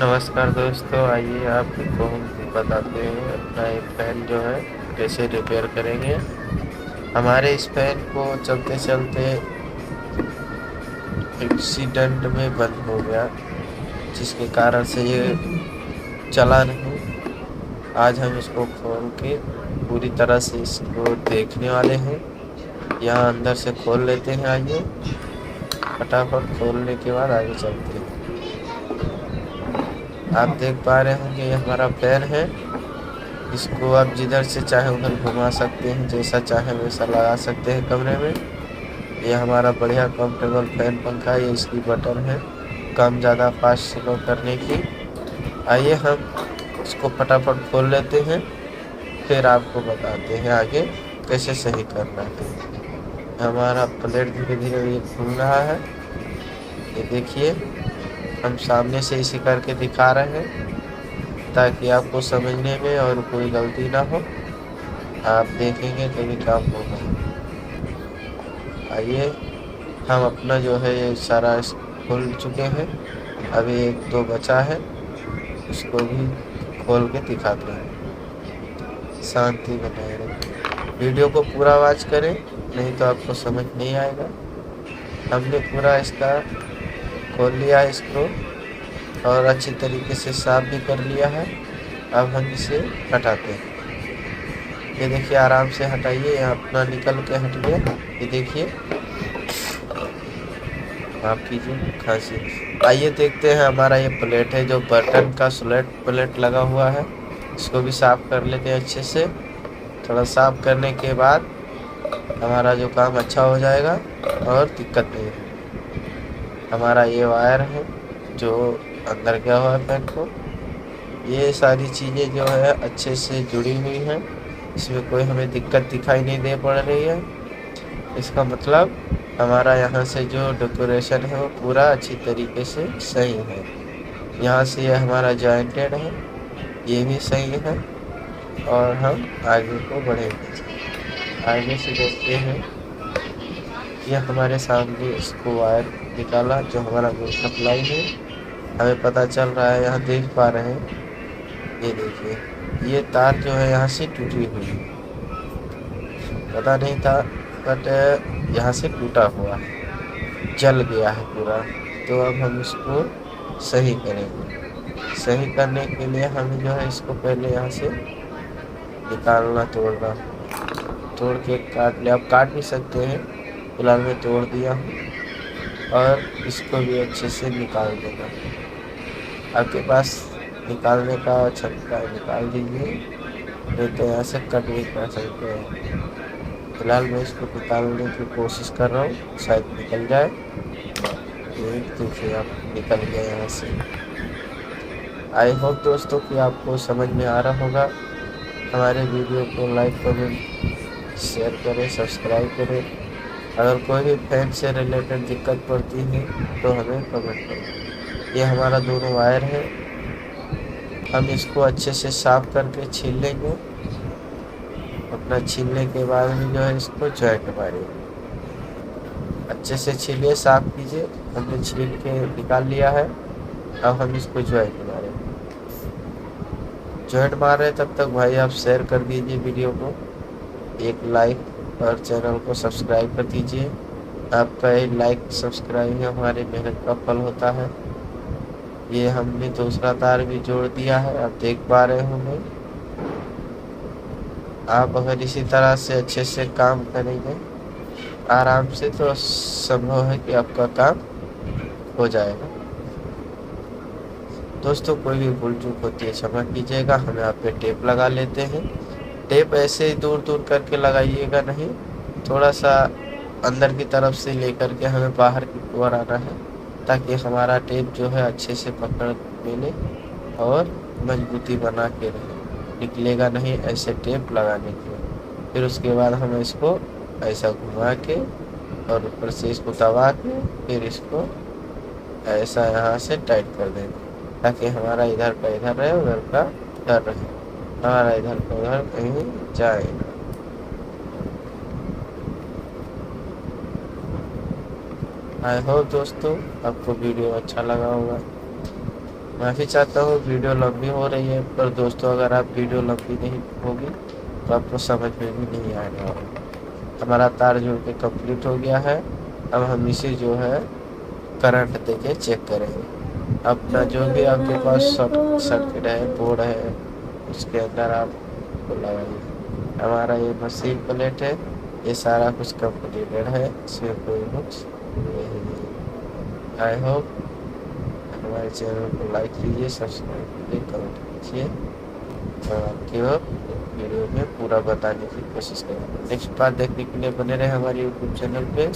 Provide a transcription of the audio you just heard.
नमस्कार दोस्तों, आइए आपको हम बताते हैं अपना एक फ़ैन जो है कैसे रिपेयर करेंगे। हमारे इस फ़ैन को चलते चलते एक्सीडेंट में बंद हो गया, जिसके कारण से ये चला नहीं। आज हम इसको खोल के पूरी तरह से इसको देखने वाले हैं। यहाँ अंदर से खोल लेते हैं। आइए फटाफट खोलने के बाद आगे चलते हैं। आप देख पा रहे होंगे ये हमारा फ़ैन है। इसको आप जिधर से चाहे उधर घुमा सकते हैं, जैसा चाहे वैसा लगा सकते हैं कमरे में। ये हमारा बढ़िया कंफर्टेबल फैन पंखा है। ये इसकी बटन है कम ज़्यादा फास्ट स्लो करने की। आइए हम इसको फटाफट खोल लेते हैं, फिर आपको बताते हैं आगे कैसे सही करना है। हमारा प्लेट धीरे धीरे ये खुल रहा है। ये देखिए, हम सामने से इसे करके दिखा रहे हैं ताकि आपको समझने में और कोई गलती ना हो। आप देखेंगे तभी काम होगा। आइए हम अपना जो है ये सारा खोल चुके हैं। अभी एक दो बचा है, उसको भी खोल के दिखाते हैं। शांति बनाए रखें, वीडियो को पूरा वॉच करें, नहीं तो आपको समझ नहीं आएगा। हमने पूरा इसका खोल लिया है इसको और अच्छी तरीके से साफ भी कर लिया है। अब हम इसे हटाते हैं। ये देखिए, आराम से हटाइए। यहाँ अपना निकल के हट गया। ये देखिए, माफ कीजिए खांसी। आइए देखते हैं हमारा ये प्लेट है जो बर्तन का स्लेट प्लेट लगा हुआ है। इसको भी साफ कर लेते हैं अच्छे से। थोड़ा साफ करने के बाद हमारा जो काम अच्छा हो जाएगा और दिक्कत नहीं है। हमारा ये वायर है जो अंदर गया हुआ है फैन को। ये सारी चीज़ें जो है अच्छे से जुड़ी हुई हैं। इसमें कोई हमें दिक्कत दिखाई नहीं दे पड़ रही है। इसका मतलब हमारा यहाँ से जो डेकोरेशन है वो पूरा अच्छी तरीके से सही है। यहाँ से ये हमारा जॉइंटेड है, ये भी सही है। और हम आगे को बढ़ेंगे। आगे से देखते हैं, ये हमारे सामने इसको वायर निकाला जो हमारा मेन सप्लाई है। हमें पता चल रहा है, यहाँ देख पा रहे हैं। ये देखिए, ये तार जो है यहाँ से टूटी हुई है। पता नहीं था बट यहाँ से टूटा हुआ है, जल गया है पूरा। तो अब हम इसको सही करेंगे। सही करने के लिए हमें जो है इसको पहले यहाँ से निकालना, तोड़ना। तोड़ के काट ले, आप काट भी सकते हैं। फिलहाल मैं तोड़ दिया हूँ और इसको भी अच्छे से निकाल देगा। आपके पास निकालने का छक्का है, निकाल दीजिए, नहीं तो यहाँ से कट भी कर सकते हैं। फिलहाल मैं इसको निकालने की कोशिश कर रहा हूँ, शायद निकल जाए। ये देखिए, आप निकल गए यहाँ से। आई होप दोस्तों कि आपको समझ में आ रहा होगा। हमारे वीडियो को लाइक कमेंट शेयर करें, सब्सक्राइब करें। अगर कोई भी फैन से रिलेटेड दिक्कत पड़ती है तो हमें कमेंट करें। ये हमारा दोनों वायर है। हम इसको अच्छे से साफ करके छील लेंगे। अपना छीलने के बाद में जो है इसको जॉइंट मारेंगे। अच्छे से छीलिए, साफ कीजिए। हमने छील के निकाल लिया है। अब हम इसको जॉइंट मारेंगे। जॉइंट मार रहे तब तक भाई आप शेयर कर दीजिए वीडियो को, एक लाइक और चैनल को सब्सक्राइब कर दीजिए। आपका एक लाइक सब्सक्राइब ही हमारी मेहनत का फल होता है। ये हमने दूसरा तार भी जोड़ दिया है, आप देख पा रहे होंगे। आप अगर इसी तरह से अच्छे से काम करेंगे आराम से, तो संभव है कि आपका काम हो जाएगा। दोस्तों, कोई भी भूल चूक होती है क्षमा कीजिएगा। हम यहाँ पे टेप लगा लेते हैं। टेप ऐसे ही दूर दूर करके लगाइएगा नहीं, थोड़ा सा अंदर की तरफ से लेकर के हमें बाहर की ओर आना है, ताकि हमारा टेप जो है अच्छे से पकड़ मिले और मजबूती बना के रहे, निकलेगा नहीं ऐसे टेप लगाने के। फिर उसके बाद हम इसको ऐसा घुमा के और ऊपर से इसको दबा के फिर इसको ऐसा यहाँ से टाइट कर देंगे, ताकि हमारा इधर का इधर रहे, उधर का इधर रहे, हमारा इधर का उधर कहीं जाएगा। आई होप दोस्तों आपको वीडियो अच्छा लगा होगा। माफ़ी चाहता हूँ वीडियो लंबी हो रही है, पर दोस्तों अगर आप वीडियो लंबी नहीं होगी तो आपको समझ में भी नहीं आएगा। हमारा तार जोड़ के कंप्लीट हो गया है। अब हम इसे जो है करंट देके चेक करेंगे। अपना जो भी आपके पास सर्किट है, बोर्ड है, उसके अंदर आप लगाइए। हमारा ये मशीन प्लेट है, ये सारा कुछ कंप्लीटेड है, इसमें कोई नुक्स नहीं है। आई होप हमारे चैनल को लाइक कीजिए, सब्सक्राइब कीजिए, कमेंट कीजिए और आपकी वीडियो में पूरा बताने की कोशिश करेंगे। नेक्स्ट पार्ट देखने के लिए बने रहे हमारे यूट्यूब चैनल पे।